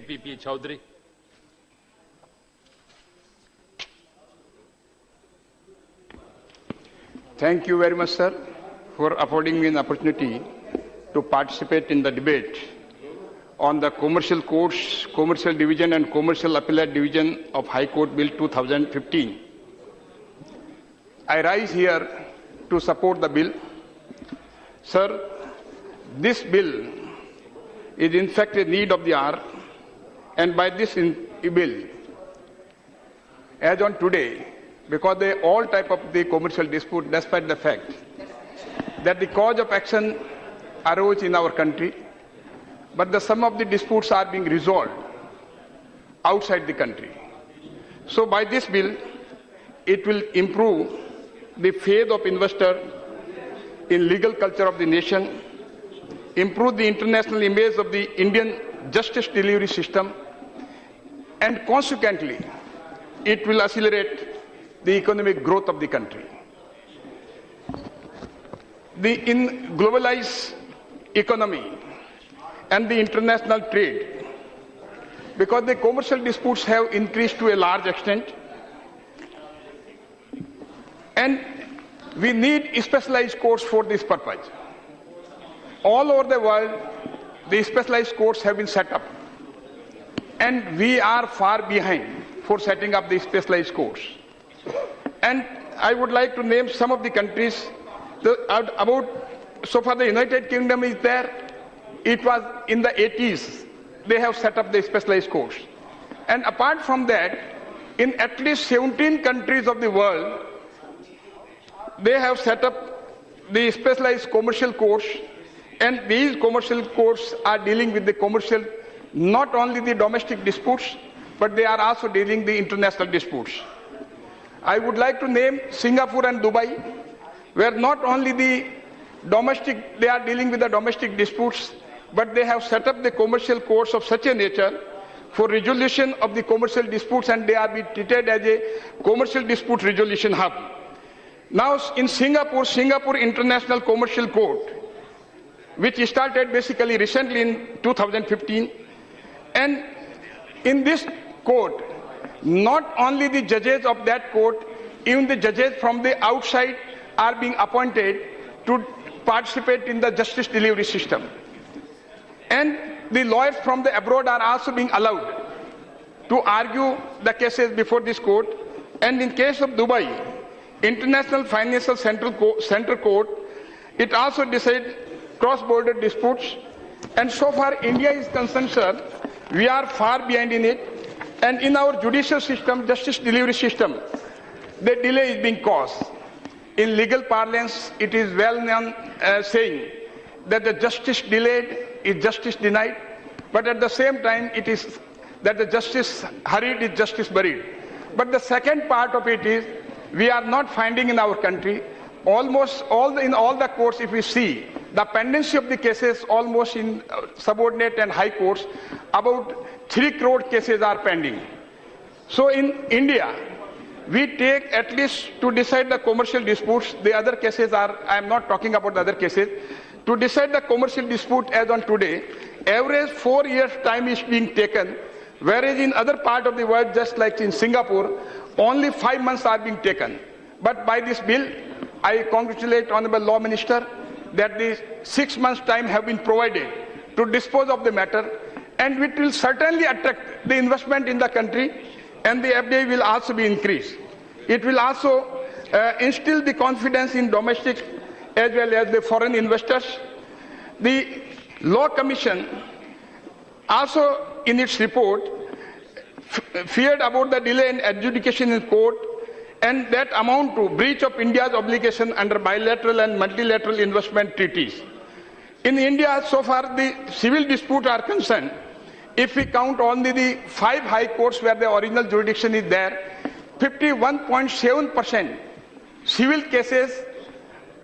P.P. Chaudhary. Thank you very much, sir, for affording me an opportunity to participate in the debate on the Commercial Courts, Commercial Division and Commercial Appellate Division of High Court Bill 2015. I rise here to support the bill. Sir, this bill is in fact a need of the hour, and by this bill, as on today, because they all type of the commercial dispute, despite the fact that the cause of action arose in our country, but some of the disputes are being resolved outside the country. So by this bill, it will improve the faith of investor in legal culture of the nation, improve the international image of the Indian justice delivery system, and consequently, it will accelerate the economic growth of the country. In globalized economy and the international trade, because the commercial disputes have increased to a large extent, and we need specialized courts for this purpose. All over the world, the specialized courts have been set up, and we are far behind for setting up the specialized courts. And I would like to name some of the countries. So far the United Kingdom is there. It was in the 80s. They have set up the specialized courts. And apart from that, in at least 17 countries of the world, they have set up the specialized commercial courts. And these commercial courts are dealing with the commercial, not only the domestic disputes, but they are also dealing with the international disputes. I would like to name Singapore and Dubai, where not only they are dealing with the domestic disputes, but they have set up the commercial courts of such a nature for resolution of the commercial disputes, and they are being treated as a commercial dispute resolution hub. Now in Singapore International Commercial Court, which started basically recently in 2015, and in this court, not only the judges of that court, even the judges from the outside are being appointed to participate in the justice delivery system. And the lawyers from the abroad are also being allowed to argue the cases before this court. And in case of Dubai, International Financial Center Court, it also decided cross-border disputes. And so far India is concerned, sir, we are far behind in it. And in our judicial system, justice delivery system, the delay is being caused. In legal parlance, it is well known saying that the justice delayed is justice denied, but at the same time it is that the justice hurried is justice buried. But the second part of it is we are not finding in our country, almost in all the courts, if we see the pendency of the cases almost in subordinate and high courts, about 3 crore cases are pending. So in India, we take at least to decide the commercial disputes, the other cases are, I am not talking about the other cases, to decide the commercial dispute as on today, average 4 years time is being taken, whereas in other part of the world, just like in Singapore, only 5 months are being taken. But by this bill, I congratulate Honorable Law Minister that the 6 months time have been provided to dispose of the matter, and it will certainly attract the investment in the country, and the FDI will also be increased. It will also instill the confidence in domestic as well as the foreign investors. The Law Commission also in its report feared about the delay in adjudication in court, and that amount to breach of India's obligation under bilateral and multilateral investment treaties. In India, so far the civil disputes are concerned, if we count only the 5 high courts where the original jurisdiction is there, 51.7% civil cases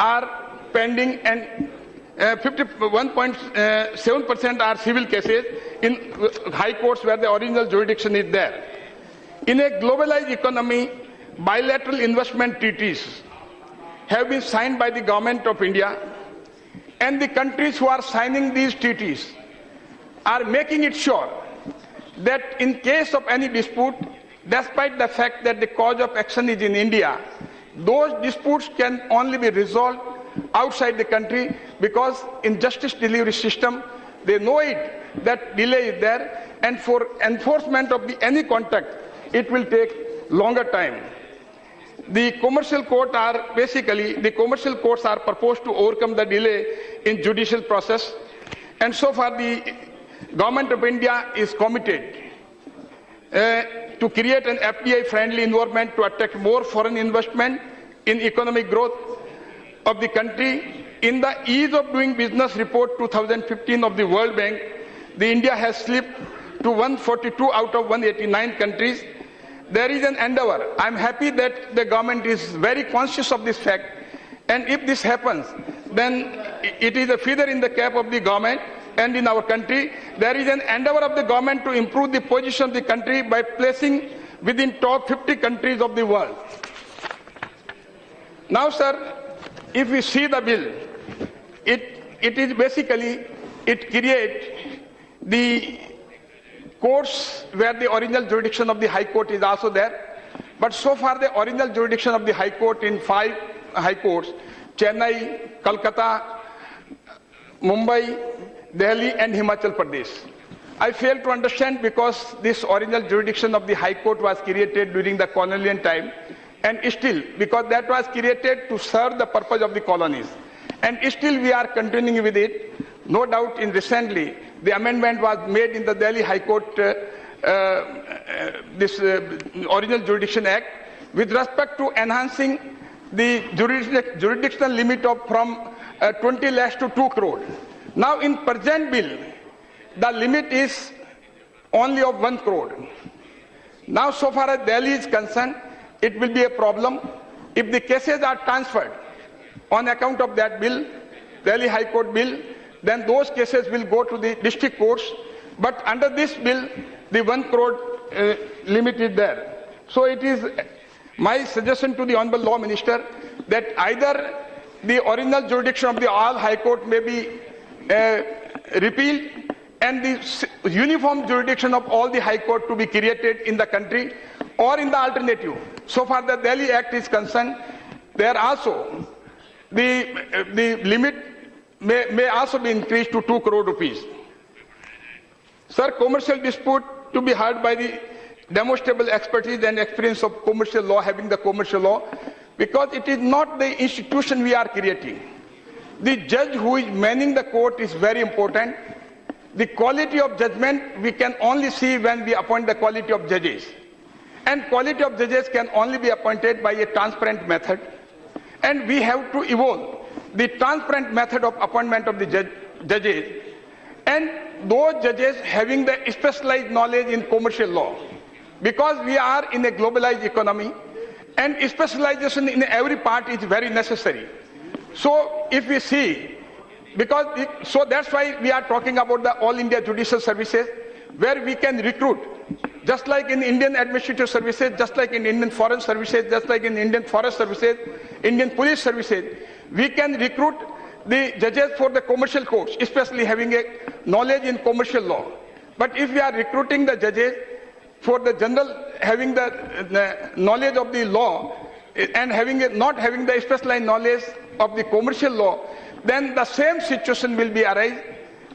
are pending, and 51.7% are civil cases in high courts where the original jurisdiction is there. In a globalized economy, bilateral investment treaties have been signed by the government of India, and the countries who are signing these treaties are making it sure that in case of any dispute, despite the fact that the cause of action is in India, those disputes can only be resolved outside the country, because in justice delivery system, they know it, that delay is there, and for enforcement of any contract, it will take longer time. The commercial courts are proposed to overcome the delay in judicial process, and so far the Government of India is committed to create an FDI-friendly environment to attract more foreign investment in economic growth of the country. In the Ease of Doing Business Report 2015 of the World Bank, India has slipped to 142 out of 189 countries. There is an endeavor. I am happy that the government is very conscious of this fact, and if this happens, then it is a feather in the cap of the government and in our country. There is an endeavor of the government to improve the position of the country by placing within top 50 countries of the world. Now, sir, if we see the bill, it creates the courts where the original jurisdiction of the High Court is also there. But so far the original jurisdiction of the High Court in 5 High Courts, Chennai, Kolkata, Mumbai, Delhi and Himachal Pradesh. I fail to understand, because this original jurisdiction of the High Court was created during the colonial time, and still, because that was created to serve the purpose of the colonies, and still we are continuing with it. No doubt in recently the amendment was made in the Delhi High Court, Original Jurisdiction Act, with respect to enhancing the jurisdictional limit from 20 lakhs to 2 crore. Now in present bill, the limit is only of 1 crore. Now so far as Delhi is concerned, it will be a problem if the cases are transferred on account of that bill, Delhi High Court bill. Then those cases will go to the district courts. But under this bill, the 1 crore limit is there. So it is my suggestion to the Honorable Law Minister that either the original jurisdiction of the all High Court may be repealed and the uniform jurisdiction of all the High Court to be created in the country, or in the alternative, so far the Delhi Act is concerned, there also the limit may also be increased to 2 crore rupees. Sir, commercial dispute to be heard by the demonstrable expertise and experience of commercial law, having the commercial law, because it is not the institution we are creating. The judge who is manning the court is very important. The quality of judgment we can only see when we appoint the quality of judges. And quality of judges can only be appointed by a transparent method. And we have to evolve the transparent method of appointment of the judges, and those judges having the specialized knowledge in commercial law, because we are in a globalized economy and specialization in every part is very necessary. So if we see, so that's why we are talking about the All India Judicial Services, where we can recruit, just like in Indian Administrative Services, just like in Indian Foreign Services, just like in Indian Forest Services, Indian Police Services. We can recruit the judges for the commercial courts, especially having a knowledge in commercial law. But if we are recruiting the judges for the general, having the knowledge of the law and not having the specialized knowledge of the commercial law, then the same situation will be arise,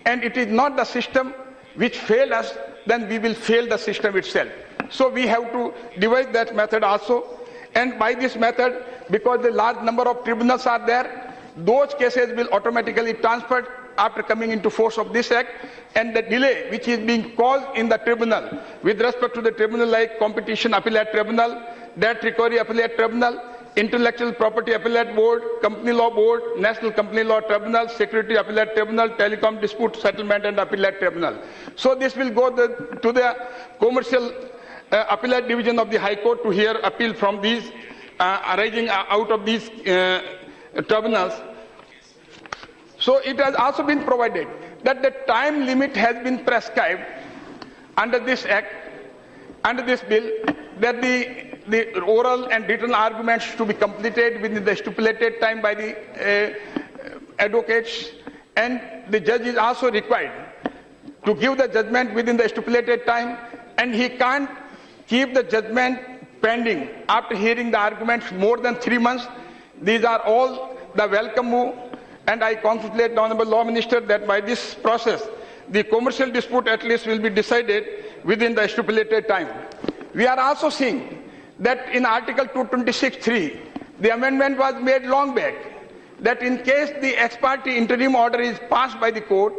and it is not the system which failed us, then we will fail the system itself. So we have to devise that method also. And by this method, because the large number of tribunals are there, those cases will automatically transferred after coming into force of this act, and the delay which is being caused in the tribunal with respect to the tribunal like Competition Appellate Tribunal, Debt Recovery Appellate Tribunal, Intellectual Property Appellate Board, Company Law Board, National Company Law Tribunal, Security Appellate Tribunal, Telecom Dispute Settlement and Appellate Tribunal. So this will go to the Commercial Appellate Division of the High Court to hear appeal from these arising out of these tribunals. So it has also been provided that the time limit has been prescribed under this act, under this bill, that the oral and written arguments to be completed within the stipulated time by the advocates, and the judge is also required to give the judgment within the stipulated time, and he can't keep the judgment pending after hearing the arguments more than 3 months. These are all the welcome move, and I congratulate the Honorable Law Minister that by this process, the commercial dispute at least will be decided within the stipulated time. We are also seeing that in Article 226(3), the amendment was made long back, that in case the ex parte interim order is passed by the court,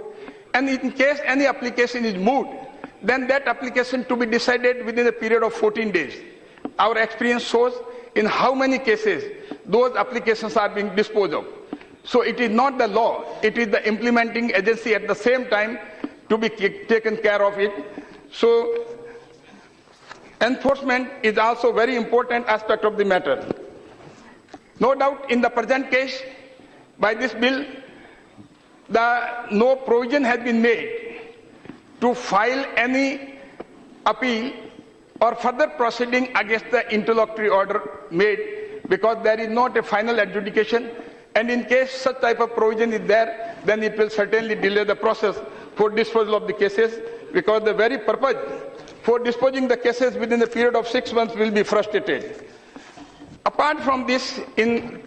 and in case any application is moved, then that application to be decided within a period of 14 days. Our experience shows in how many cases those applications are being disposed of. So it is not the law, it is the implementing agency at the same time to be taken care of it. So enforcement is also a very important aspect of the matter. No doubt in the present case, by this bill, no provision has been made to file any appeal or further proceeding against the interlocutory order made, because there is not a final adjudication, and in case such type of provision is there, then it will certainly delay the process for disposal of the cases, because the very purpose for disposing the cases within a period of 6 months will be frustrated. Apart from this, in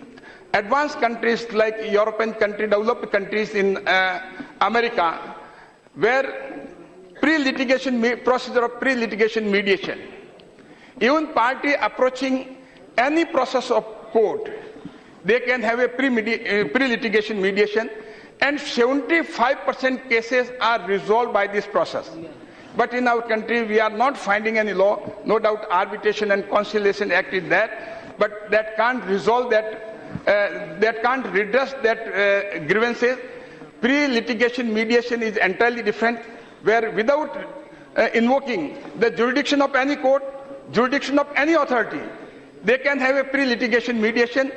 advanced countries like European countries, developed countries in America, where procedure of pre-litigation mediation, even party approaching any process of court, they can have a pre-litigation mediation, and 75% cases are resolved by this process. But in our country, we are not finding any law. No doubt Arbitration and Conciliation Act is there, but that can't resolve that can't redress that grievances. Pre-litigation mediation is entirely different, where without invoking the jurisdiction of any court, jurisdiction of any authority, they can have a pre-litigation mediation.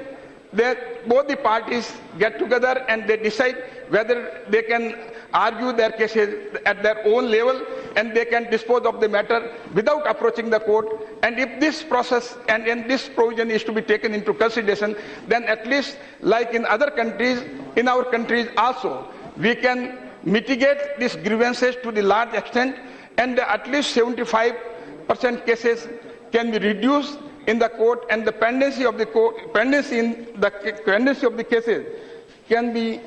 Both the parties get together and they decide whether they can argue their cases at their own level, and they can dispose of the matter without approaching the court. And if this process and this provision is to be taken into consideration, then at least like in other countries, in our countries also, we can mitigate these grievances to the large extent, and at least 75% cases can be reduced in the court, and the pendency of the cases can be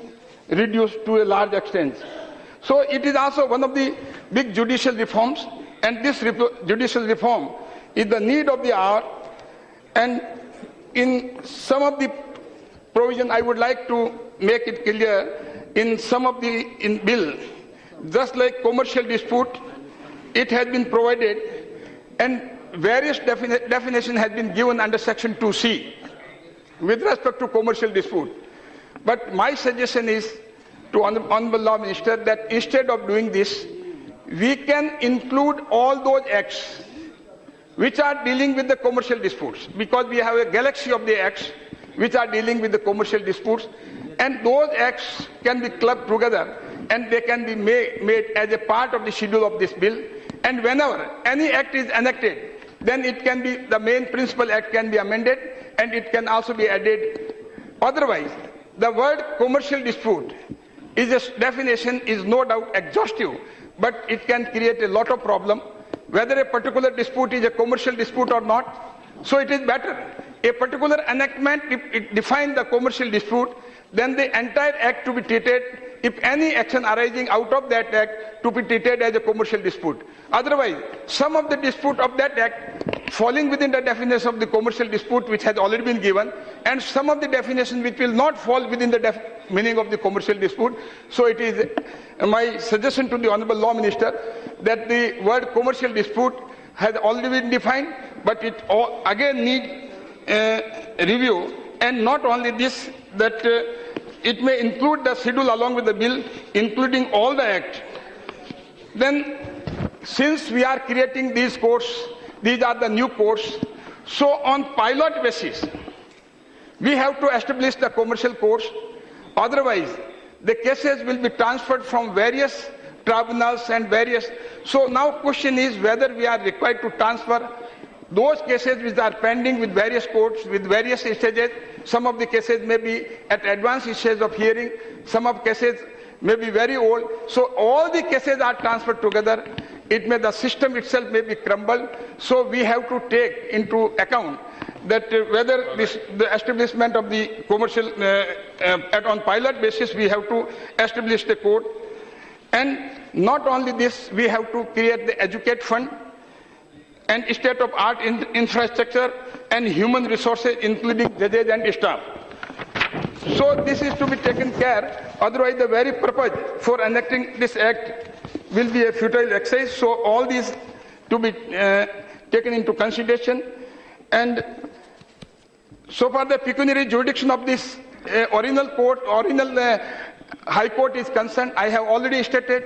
reduced to a large extent. So it is also one of the big judicial reforms, and this judicial reform is the need of the hour. And in some of the provision, I would like to make it clear, in some of the bill, just like commercial dispute, it has been provided, and various definition has been given under section 2C with respect to commercial dispute. But my suggestion is to Honorable Law Minister that instead of doing this, we can include all those acts which are dealing with the commercial disputes, because we have a galaxy of the acts which are dealing with the commercial disputes, and those acts can be clubbed together and they can be made as a part of the schedule of this bill. And whenever any act is enacted, then it can be, the main principal act can be amended, and it can also be added. Otherwise, the word commercial dispute definition is no doubt exhaustive, but it can create a lot of problem, whether a particular dispute is a commercial dispute or not. So it is better, a particular enactment, if it defines the commercial dispute, then the entire act to be treated, if any action arising out of that act, to be treated as a commercial dispute. Otherwise, some of the dispute of that act falling within the definition of the commercial dispute which has already been given, and some of the definition which will not fall within the meaning of the commercial dispute. So it is my suggestion to the Honorable Law Minister that the word commercial dispute has already been defined, but it again needs review, and not only this, that it may include the schedule along with the bill, including all the acts. Then, since we are creating these courts, these are the new courts, so on pilot basis, we have to establish the commercial courts. Otherwise, the cases will be transferred from various tribunals and various. So now question is whether we are required to transfer those cases which are pending with various courts, with various stages. Some of the cases may be at advanced stages of hearing, some of cases may be very old. So all the cases are transferred together. The system itself may be crumbled. So we have to take into account that whether the establishment of the commercial on pilot basis, we have to establish the code. And not only this, we have to create the educate fund and state-of-art infrastructure and human resources, including judges and staff. So this is to be taken care, otherwise the very purpose for enacting this act will be a futile exercise. So all these to be taken into consideration. And so far the pecuniary jurisdiction of this original High Court is concerned, I have already stated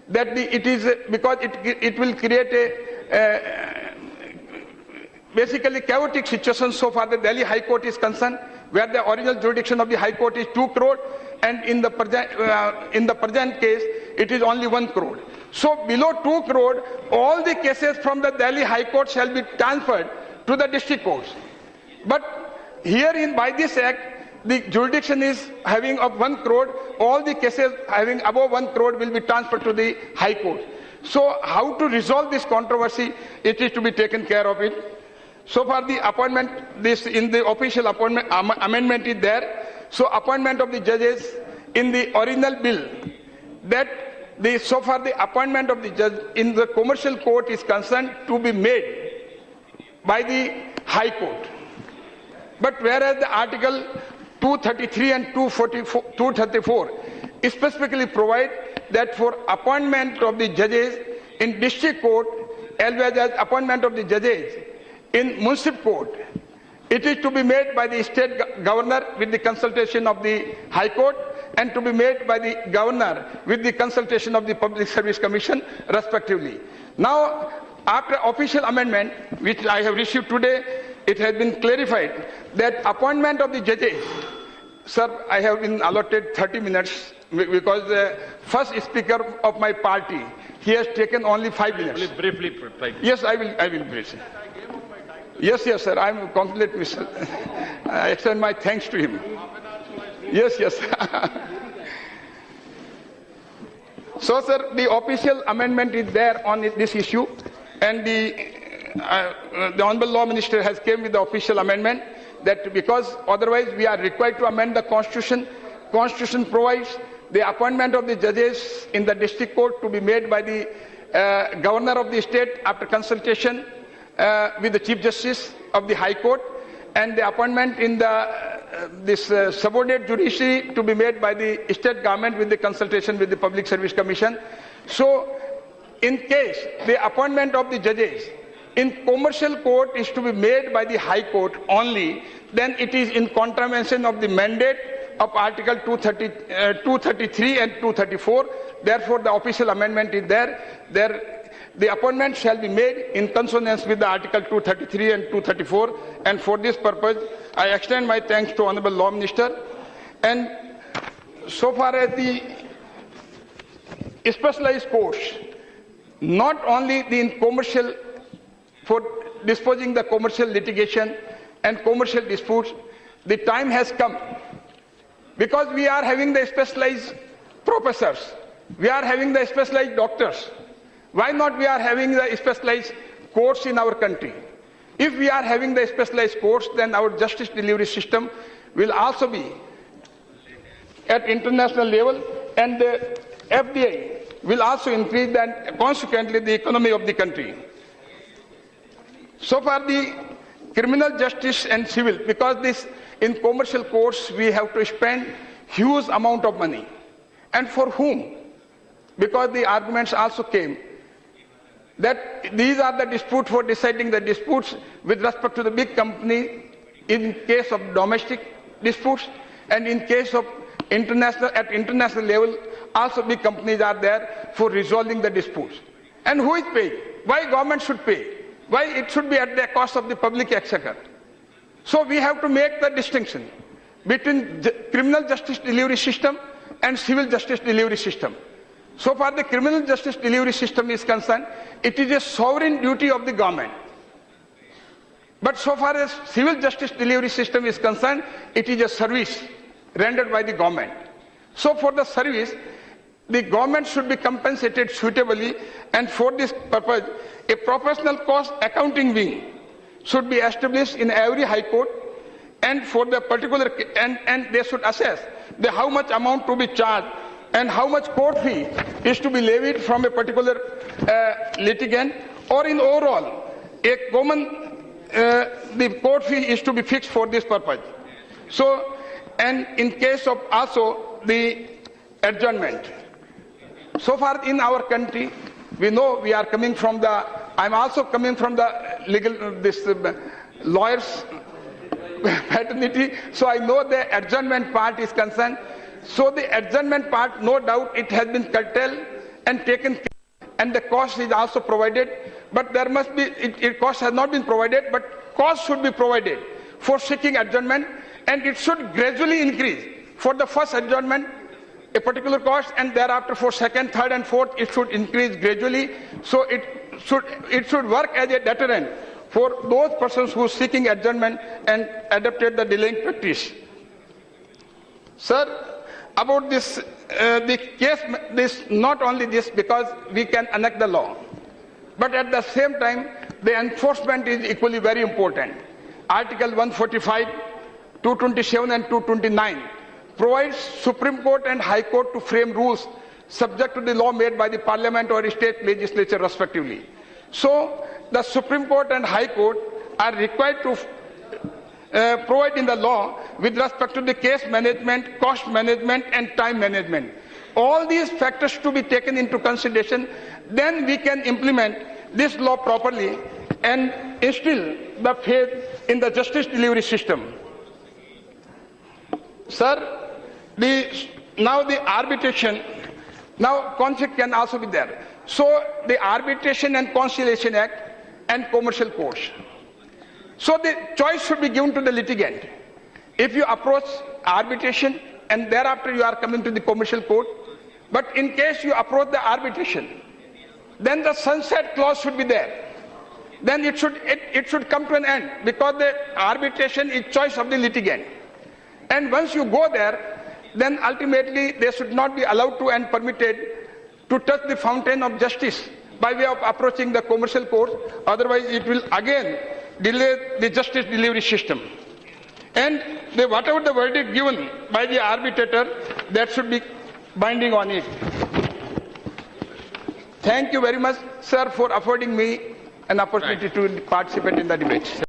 that it is because it will create a basically chaotic situation. So far the Delhi High Court is concerned, where the original jurisdiction of the High Court is 2 crore, and in the present case it is only 1 crore. So below 2 crore, all the cases from the Delhi High Court shall be transferred to the district courts. But herein, by this act, the jurisdiction is having of 1 crore, all the cases having above 1 crore will be transferred to the High Court. So how to resolve this controversy, it is to be taken care of it. So far the appointment, this in the official appointment amendment is there. So appointment of the judges in the original bill, that so far the appointment of the judge in the commercial court is concerned to be made by the High Court. But whereas the Article 233 and 234 specifically provide that for appointment of the judges in district court as well as appointment of the judges in municipal court, it is to be made by the state governor with the consultation of the High Court, and to be made by the governor with the consultation of the Public Service Commission respectively. Now, after official amendment which I have received today, it has been clarified that appointment of the judges, sir, I have been allotted 30 minutes because the first speaker of my party, he has taken only 5 minutes. Briefly. Yes, I will briefly. Yes, sir, I am complete, Mr. I extend my thanks to him. Yes. So, sir, the official amendment is there on this issue, and the Honorable Law Minister has came with the official amendment that because otherwise we are required to amend the Constitution. Constitution provides the appointment of the judges in the district court to be made by the governor of the state after consultation with the Chief Justice of the High Court, and the appointment in this subordinate judiciary to be made by the state government with the consultation with the Public Service Commission. So, in case the appointment of the judges in commercial court is to be made by the High Court only, then it is in contravention of the mandate of Article 233 and 234. Therefore, the official amendment is there. The appointment shall be made in consonance with the Article 233 and 234, and for this purpose, I extend my thanks to Honorable Law Minister. And so far as the specialized courts, not only in commercial, for disposing the commercial litigation and commercial disputes, the time has come, because we are having the specialized professors, we are having the specialized doctors. Why not we are having the specialized courts in our country? If we are having the specialized courts, then our justice delivery system will also be at international level, and the FDI will also increase, and consequently the economy of the country. So far the criminal justice and civil, because this in commercial courts we have to spend huge amount of money. And for whom? Because the arguments also came that these are the disputes for deciding the disputes with respect to the big company in case of domestic disputes, and in case of at international level also big companies are there for resolving the disputes. And who is paying? Why government should pay? Why it should be at the cost of the public exchequer? So we have to make the distinction between criminal justice delivery system and civil justice delivery system. So far the criminal justice delivery system is concerned, it is a sovereign duty of the government. But so far as civil justice delivery system is concerned, it is a service rendered by the government. So for the service, the government should be compensated suitably, and for this purpose, a professional cost accounting wing should be established in every high court, and for the particular and they should assess how much amount to be charged and how much court fee is to be levied from a particular litigant, or in overall a common the court fee is to be fixed for this purpose. So, and in case of also the adjournment. So far in our country, we know we are coming from the, I'm also coming from the legal, lawyers fraternity, so I know the adjournment part is concerned. So the adjournment part, no doubt it has been curtailed and taken care, and the cost is also provided, but there must be, cost has not been provided, but cost should be provided for seeking adjournment, and it should gradually increase. For the first adjournment, a particular cost, and thereafter for second, third and fourth, it should increase gradually. So it should work as a deterrent for those persons who are seeking adjournment and adopted the delaying practice. Sir, about this, the case, this not only this because we can enact the law, but at the same time, the enforcement is equally very important. Article 145, 227 and 229 provides Supreme Court and High Court to frame rules subject to the law made by the Parliament or state legislature respectively. So the Supreme Court and High Court are required to provide in the law with respect to the case management, cost management and time management. All these factors to be taken into consideration, then we can implement this law properly and instill the faith in the justice delivery system. Sir, now the arbitration, now conflict can also be there. So the Arbitration and Conciliation Act and commercial courts. So the choice should be given to the litigant. If you approach arbitration and thereafter you are coming to the commercial court, but in case you approach the arbitration, then the sunset clause should be there. Then it should come to an end, because the arbitration is choice of the litigant. And once you go there, then ultimately they should not be allowed to and permitted to touch the fountain of justice by way of approaching the commercial court. Otherwise it will again delay the justice delivery system. And whatever the verdict given by the arbitrator, that should be binding on it. Thank you very much, sir, for affording me an opportunity to participate in the debate.